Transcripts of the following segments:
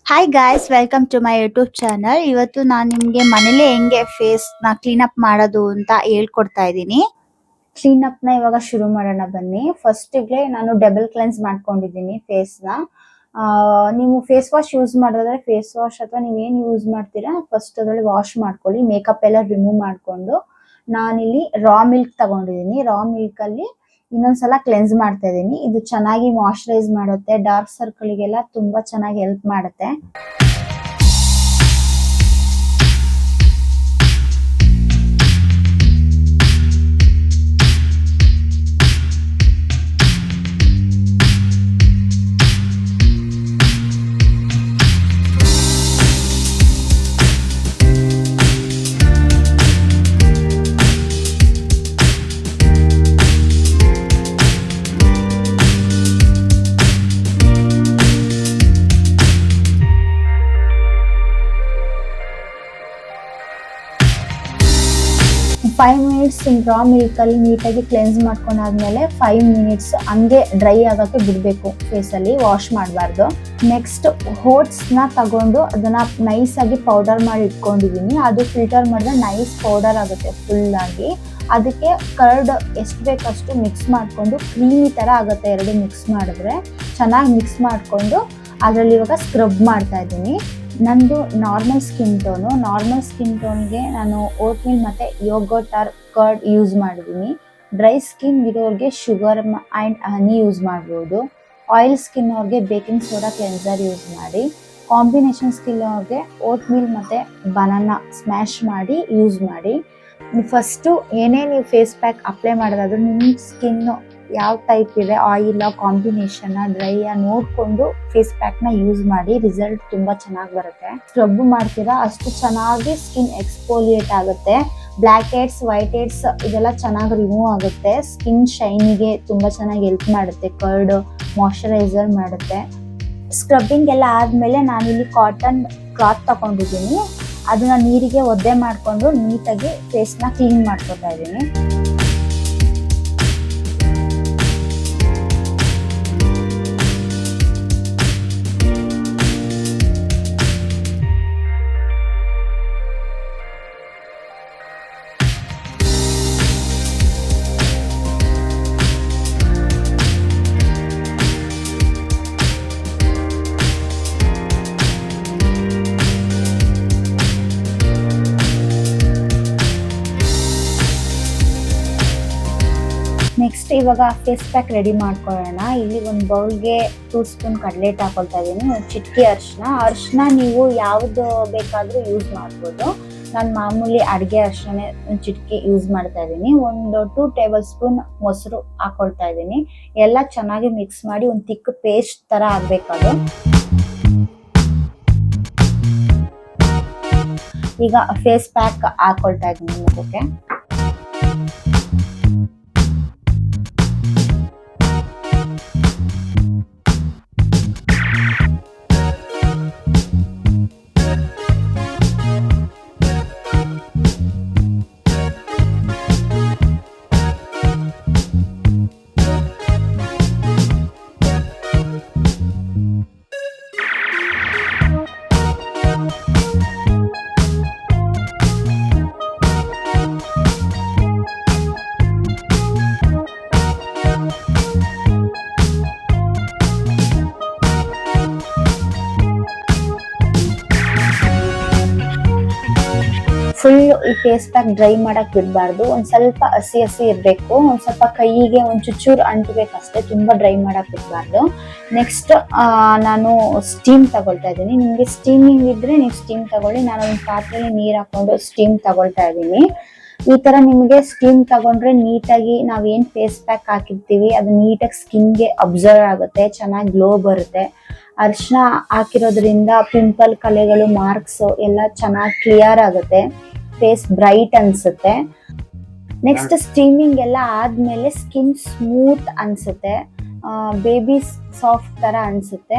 Hi guys, welcome to my YouTube channel. ಇವತ್ತು ನಾನು ನಿಮಗೆ ಮನೇಲಿ ಹೆಂಗೆ ಫೇಸ್ನ ಕ್ಲೀನಪ್ ಮಾಡೋದು ಅಂತ ಹೇಳ್ಕೊಡ್ತಾ ಇದ್ದೀನಿ. ಕ್ಲೀನಪ್ನ ಇವಾಗ ಶುರು ಮಾಡೋಣ ಬನ್ನಿ. ಫಸ್ಟಿಗೆ ನಾನು ಡಬಲ್ ಕ್ಲೆನ್ಸ್ ಮಾಡ್ಕೊಂಡಿದ್ದೀನಿ ಫೇಸ್ನ. ನೀವು ಫೇಸ್ ವಾಶ್ ಯೂಸ್ ಮಾಡೋದಾದ್ರೆ ಫೇಸ್ ವಾಶ್ ಅಥವಾ ನೀವೇನು ಯೂಸ್ ಮಾಡ್ತೀರಾ ಫಸ್ಟ್ ಅದರಲ್ಲಿ ವಾಶ್ ಮಾಡ್ಕೊಳ್ಳಿ. ಮೇಕಪ್ ಎಲ್ಲ ರಿಮೂವ್ ಮಾಡಿಕೊಂಡು ನಾನಿಲ್ಲಿ ರಾ ಮಿಲ್ಕ್ ತಗೊಂಡಿದ್ದೀನಿ. ರಾ ಮಿಲ್ಕಲ್ಲಿ ಇನ್ನೊಂದ್ಸಲ ಕ್ಲೆನ್ಸ್ ಮಾಡ್ತಾ ಇದ್ದೀನಿ. ಇದು ಚೆನ್ನಾಗಿ ಮಾಯಶ್ಚರೈಸ್ ಮಾಡುತ್ತೆ, ಡಾರ್ಕ್ ಸರ್ಕಲ್ಗೆಲ್ಲ ತುಂಬಾ ಚೆನ್ನಾಗಿ ಹೆಲ್ಪ್ ಮಾಡುತ್ತೆ. 5 ಮಿನಿಟ್ಸ್ ರಾ ಮಿಲ್ಕ್ ಅಲ್ಲಿ ನೀಟಾಗಿ ಕ್ಲೆನ್ಸ್ ಮಾಡ್ಕೊಂಡಾದ್ಮೇಲೆ 5 ಮಿನಿಟ್ಸ್ ಹಂಗೆ ಡ್ರೈ ಆಗಕ್ಕೆ ಬಿಡಬೇಕು. ಫೇಸಲ್ಲಿ ವಾಶ್ ಮಾಡಬಾರ್ದು. ನೆಕ್ಸ್ಟ್ ಓಟ್ಸ್ ನ ತಗೊಂಡು ಅದನ್ನ ನೈಸ್ ಆಗಿ ಪೌಡರ್ ಮಾಡಿ ಇಟ್ಕೊಂಡಿದ್ದೀನಿ. ಅದು ಫಿಲ್ಟರ್ ಮಾಡಿದ್ರೆ ನೈಸ್ ಪೌಡರ್ ಆಗುತ್ತೆ ಫುಲ್ ಆಗಿ. ಅದಕ್ಕೆ ಕರ್ಡ್ ಎಷ್ಟು ಬೇಕಷ್ಟು ಮಿಕ್ಸ್ ಮಾಡಿಕೊಂಡು ಕ್ರೀಮಿ ಥರ ಆಗುತ್ತೆ. ಎರಡು ಮಿಕ್ಸ್ ಮಾಡಿದ್ರೆ ಚೆನ್ನಾಗಿ ಮಿಕ್ಸ್ ಮಾಡಿಕೊಂಡು ಅದರಲ್ಲಿ ಇವಾಗ ಸ್ಕ್ರಬ್ ಮಾಡ್ತಾ ಇದ್ದೀನಿ. ನಂದು ನಾರ್ಮಲ್ ಸ್ಕಿನ್ ಟೋನ್ಗೆ ನಾನು ಓಟ್ ಮೀಲ್ ಮತ್ತು ಯೋಗರ್ಟ್ ಆರ್ ಕರ್ಡ್ ಯೂಸ್ ಮಾಡಿದ್ದೀನಿ. ಡ್ರೈ ಸ್ಕಿನ್ ಇರೋರಿಗೆ ಶುಗರ್ ಆ್ಯಂಡ್ ಹನಿ ಯೂಸ್ ಮಾಡ್ಬೋದು. ಆಯಿಲ್ ಸ್ಕಿನ್ ಅವ್ರಿಗೆ ಬೇಕಿಂಗ್ ಸೋಡಾ ಕ್ಲೆನ್ಸರ್ ಯೂಸ್ ಮಾಡಿ. ಕಾಂಬಿನೇಷನ್ ಸ್ಕಿನ್ ಅವ್ರಿಗೆ ಓಟ್ ಮೀಲ್ ಮತ್ತು ಬನಾನಾ ಸ್ಮ್ಯಾಶ್ ಮಾಡಿ ಯೂಸ್ ಮಾಡಿ. ಫಸ್ಟು ಏನೇ ನೀವು ಫೇಸ್ ಪ್ಯಾಕ್ ಅಪ್ಲೈ ಮಾಡೋದಾದ್ರೂ ನಿಮ್ಮ ಸ್ಕಿನ್ನು ಯಾವ ಟೈಪ್ ಇದೆ, ಆಯಿಲ್ ಕಾಂಬಿನೇಷನ್ ಡ್ರೈಯ ನೋಡಿಕೊಂಡು ಫೇಸ್ ಪ್ಯಾಕ್ನ ಯೂಸ್ ಮಾಡಿ. ರಿಸಲ್ಟ್ ತುಂಬ ಚೆನ್ನಾಗಿ ಬರುತ್ತೆ. ಸ್ಕ್ರಬ್ ಮಾಡ್ತೀರಾ ಅಷ್ಟು ಚೆನ್ನಾಗಿ ಸ್ಕಿನ್ ಎಕ್ಸ್ಫೋಲಿಯೇಟ್ ಆಗುತ್ತೆ. ಬ್ಲ್ಯಾಕ್ ಹೆಡ್ಸ್, ವೈಟ್ ಹೆಡ್ಸ್ ಇದೆಲ್ಲ ಚೆನ್ನಾಗಿ ರಿಮೂವ್ ಆಗುತ್ತೆ. ಸ್ಕಿನ್ ಶೈನಿಗೆ ತುಂಬ ಚೆನ್ನಾಗಿ ಹೆಲ್ಪ್ ಮಾಡುತ್ತೆ. ಕರ್ಡ್ ಮಾಯಶ್ಚರೈಸರ್ ಮಾಡುತ್ತೆ. ಸ್ಕ್ರಬ್ಬಿಂಗ್ ಎಲ್ಲ ಆದಮೇಲೆ ನಾನಿಲ್ಲಿ ಕಾಟನ್ ಕ್ಲಾತ್ ತಗೊಂಡಿದ್ದೀನಿ. ಅದನ್ನ ನೀರಿಗೆ ಒದ್ದೆ ಮಾಡಿಕೊಂಡು ನೀಟಾಗಿ ಫೇಸ್ನ ಕ್ಲೀನ್ ಮಾಡ್ಕೊತಾ ಇದ್ದೀನಿ. ನೆಕ್ಸ್ಟ್ ಇವಾಗ ಫೇಸ್ ಪ್ಯಾಕ್ ರೆಡಿ ಮಾಡ್ಕೊಳ್ಳೋಣ. ಇಲ್ಲಿ ಒಂದು ಬೌಲ್ಗೆ 2 ಸ್ಪೂನ್ ಕಡಲೆ ಹಿಟ್ಟು ಹಾಕೊಳ್ತಾ ಇದ್ದೀನಿ. ಒಂದು ಚಿಟಿಕೆ ಅರಿಶಿನ ನೀವು ಯಾವುದು ಬೇಕಾದರೂ ಯೂಸ್ ಮಾಡ್ಬೋದು. ನಾನು ಮಾಮೂಲಿ ಅಡುಗೆ ಅರಿಶಿನ ಒಂದು ಚಿಟಿಕೆ ಯೂಸ್ ಮಾಡ್ತಾ ಇದ್ದೀನಿ. ಒಂದು 2 ಟೇಬಲ್ ಸ್ಪೂನ್ ಮೊಸರು ಹಾಕೊಳ್ತಾ ಇದ್ದೀನಿ. ಎಲ್ಲ ಚೆನ್ನಾಗಿ ಮಿಕ್ಸ್ ಮಾಡಿ ಒಂದು ತಿಕ್ ಪೇಸ್ಟ್ ಥರ ಆಗಬೇಕದು. ಈಗ ಫೇಸ್ ಪ್ಯಾಕ್ ಹಾಕೊಳ್ತಾ ಇದ್ದೀನಿ ಮುಖಕ್ಕೆ. ಫುಲ್ ಈ ಫೇಸ್ ಪ್ಯಾಕ್ ಡ್ರೈ ಮಾಡಕ್ ಬಿಡಬಾರ್ದು. ಒಂದ್ ಸ್ವಲ್ಪ ಹಸಿ ಇರಬೇಕು. ಒಂದ್ ಸ್ವಲ್ಪ ಕೈಗೆ ಒಂದ್ ಚೂರು ಅಂಟಬೇಕಷ್ಟೇ, ತುಂಬಾ ಡ್ರೈ ಮಾಡಕ್ ಬಿಡಬಾರ್ದು. ನೆಕ್ಸ್ಟ್ ನಾನು ಸ್ಟೀಮ್ ತಗೊಳ್ತಾ ಇದ್ದೀನಿ. ನಿಮ್ಗೆ ಸ್ಟೀಮಿಂಗ್ ಇದ್ರೆ ನೀವು ಸ್ಟೀಮ್ ತಗೊಳ್ಳಿ. ನಾನು ಒಂದು ಪಾತ್ರೆಯಲ್ಲಿ ನೀರ್ ಹಾಕೊಂಡು ಸ್ಟೀಮ್ ತಗೊಳ್ತಾ ಇದ್ದೀನಿ. ಈ ತರ ನಿಮಗೆ ಸ್ಟೀಮ್ ತಗೊಂಡ್ರೆ ನೀಟಾಗಿ ನಾವೇನ್ ಫೇಸ್ ಪ್ಯಾಕ್ ಹಾಕಿರ್ತೀವಿ ಅದು ನೀಟಾಗಿ ಸ್ಕಿನ್ಗೆ ಅಬ್ಸರ್ವ್ ಆಗುತ್ತೆ, ಚೆನ್ನಾಗಿ ಗ್ಲೋ ಬರುತ್ತೆ. ಅರಿಶಿನ ಹಾಕಿರೋದ್ರಿಂದ ಪಿಂಪಲ್, ಕಲೆಗಳು, ಮಾರ್ಕ್ಸ್ ಎಲ್ಲ ಚೆನ್ನಾಗಿ ಕ್ಲಿಯರ್ ಆಗುತ್ತೆ. ಫೇಸ್ ಬ್ರೈಟ್ ಅನ್ಸುತ್ತೆ. ನೆಕ್ಸ್ಟ್ ಸ್ಟೀಮಿಂಗ್ ಎಲ್ಲ ಆದ್ಮೇಲೆ ಸ್ಕಿನ್ ಸ್ಮೂತ್ ಅನ್ಸುತ್ತೆ, ಬೇಬಿ ಸಾಫ್ಟ್ ತರ ಅನ್ಸುತ್ತೆ.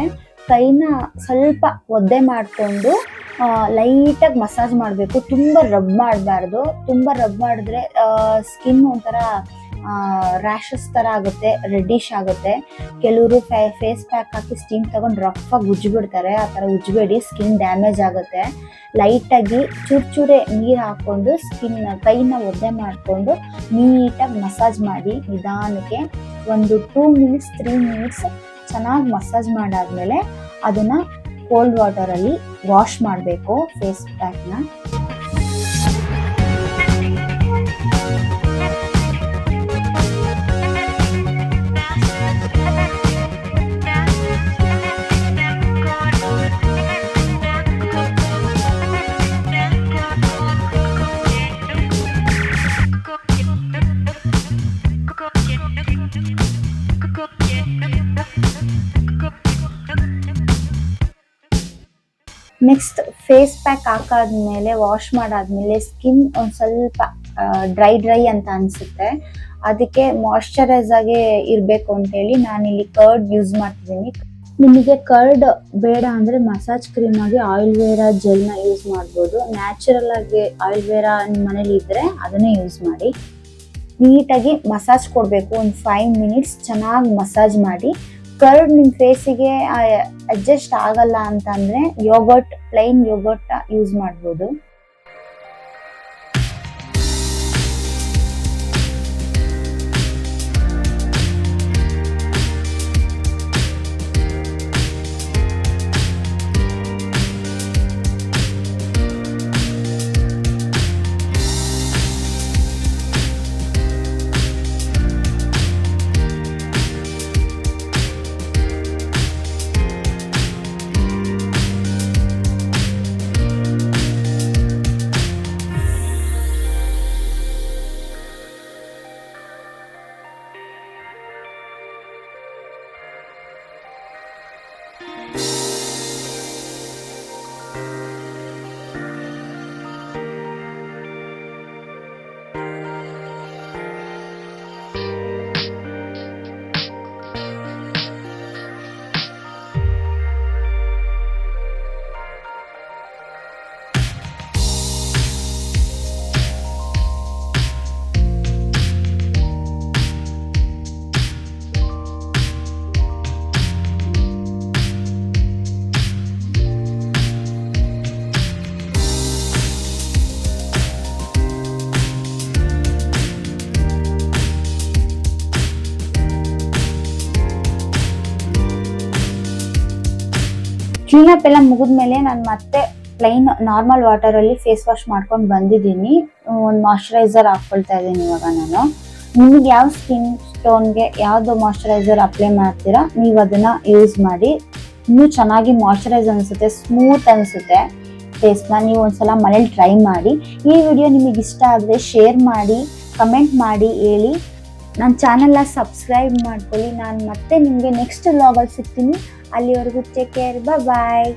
ಕೈನ ಸ್ವಲ್ಪ ಒದ್ದೆ ಮಾಡಿಕೊಂಡು ಲೈಟಾಗಿ ಮಸಾಜ್ ಮಾಡಬೇಕು. ತುಂಬ ರಬ್ ಮಾಡಬಾರ್ದು. ತುಂಬ ರಬ್ ಮಾಡಿದ್ರೆ ಸ್ಕಿನ್ ಒಂಥರ ರ್ಯಾಷಸ್ ಥರ ಆಗುತ್ತೆ, ರೆಡ್ಡಿಶ್ ಆಗುತ್ತೆ. ಕೆಲವರು ಫೇಸ್ ಪ್ಯಾಕ್ ಹಾಕಿ ಸ್ಟೀಮ್ ತಗೊಂಡು ರಫಾಗಿ ಉಜ್ಜಿಬಿಡ್ತಾರೆ. ಆ ಥರ ಉಜ್ಜಬೇಡಿ, ಸ್ಕಿನ್ ಡ್ಯಾಮೇಜ್ ಆಗುತ್ತೆ. ಲೈಟಾಗಿ ಚೂರೇ ನೀರು ಹಾಕ್ಕೊಂಡು ಕೈನ ಒದ್ದೆ ಮಾಡಿಕೊಂಡು ನೀಟಾಗಿ ಮಸಾಜ್ ಮಾಡಿ ನಿಧಾನಕ್ಕೆ ಒಂದು 2 ಮಿನಿಟ್ಸ್ 3 ಮಿನಿಟ್ಸ್ ಚೆನ್ನಾಗಿ ಮಸಾಜ್ ಮಾಡಾದ್ಮೇಲೆ ಅದನ್ನು ಕೋಲ್ಡ್ ವಾಟರಲ್ಲಿ ವಾಶ್ ಮಾಡಬೇಕು ಫೇಸ್ ಪ್ಯಾಕ್ನ. ನೆಕ್ಸ್ಟ್ ಫೇಸ್ ಪ್ಯಾಕ್ ಹಾಕಾದ್ಮೇಲೆ ವಾಶ್ ಮಾಡಾದ್ಮೇಲೆ ಸ್ಕಿನ್ ಒಂದು ಸ್ವಲ್ಪ ಡ್ರೈ ಅಂತ ಅನಿಸುತ್ತೆ. ಅದಕ್ಕೆ ಮಾಯಶ್ಚರೈಸ್ ಆಗಿ ಇರಬೇಕು ಅಂತೇಳಿ ನಾನಿಲ್ಲಿ ಕರ್ಡ್ ಯೂಸ್ ಮಾಡ್ತಿದ್ದೀನಿ. ನಿಮಗೆ ಕರ್ಡ್ ಬೇಡ ಅಂದರೆ ಮಸಾಜ್ ಕ್ರೀಮ್ ಆಗಿ ಆಯಿಲ್ವೇರಾ ಜೆಲ್ನ ಯೂಸ್ ಮಾಡ್ಬೋದು. ನ್ಯಾಚುರಲ್ ಆಗಿ ಆಯಿಲ್ವೇರಾ ನಿಮ್ಮ ಮನೇಲಿ ಇದ್ದರೆ ಅದನ್ನೇ ಯೂಸ್ ಮಾಡಿ. ನೀಟಾಗಿ ಮಸಾಜ್ ಕೊಡಬೇಕು. ಒಂದು 5 ಮಿನಿಟ್ಸ್ ಚೆನ್ನಾಗಿ ಮಸಾಜ್ ಮಾಡಿ. ಕರ್ಡ್ ನಿಮ್ಮ ಫೇಸಿಗೆ ಅಡ್ಜಸ್ಟ್ ಆಗಲ್ಲ ಅಂತಂದರೆ ಪ್ಲೈನ್ ಯೋಗರ್ಟ್ ಯೂಸ್ ಮಾಡ್ಬೋದು. ಕ್ಲೀನಪ್ ಎಲ್ಲ ಮುಗಿದ್ಮೇಲೆ ನಾನು ಮತ್ತೆ ಪ್ಲೈನ್ ನಾರ್ಮಲ್ ವಾಟರಲ್ಲಿ ಫೇಸ್ ವಾಶ್ ಮಾಡ್ಕೊಂಡು ಬಂದಿದ್ದೀನಿ. ಒಂದು ಮಾಯಶ್ಚರೈಸರ್ ಹಾಕ್ಕೊಳ್ತಾ ಇದ್ದೀನಿ ಇವಾಗ ನಾನು. ನಿಮಗೆ ಯಾವ ಸ್ಕಿನ್ ಸ್ಟೋನ್ಗೆ ಯಾವುದು ಮಾಯಶ್ಚರೈಸರ್ ಅಪ್ಲೈ ಮಾಡ್ತೀರಾ ನೀವು ಅದನ್ನು ಯೂಸ್ ಮಾಡಿ. ಇನ್ನೂ ಚೆನ್ನಾಗಿ ಮಾಯಶ್ಚರೈಸ್ ಅನಿಸುತ್ತೆ, ಸ್ಮೂತ್ ಅನಿಸುತ್ತೆ ಫೇಸ್ನ. ನೀವು ಒಂದ್ಸಲ ಮನೇಲಿ ಟ್ರೈ ಮಾಡಿ. ಈ ವಿಡಿಯೋ ನಿಮಗೆ ಇಷ್ಟ ಆದರೆ ಶೇರ್ ಮಾಡಿ, ಕಮೆಂಟ್ ಮಾಡಿ ಹೇಳಿ. ನನ್ನ ಚಾನಲ್ನ ಸಬ್ಸ್ಕ್ರೈಬ್ ಮಾಡ್ಕೊಳ್ಳಿ. ನಾನು ಮತ್ತೆ ನಿಮಗೆ ನೆಕ್ಸ್ಟ್ ವ್ಲಾಗಲ್ಲಿ ಸಿಗ್ತೀನಿ. ಅಲ್ಲಿವರೆಗೂ ಟೇಕ್ ಕೇರ್, ಬಾಯ್.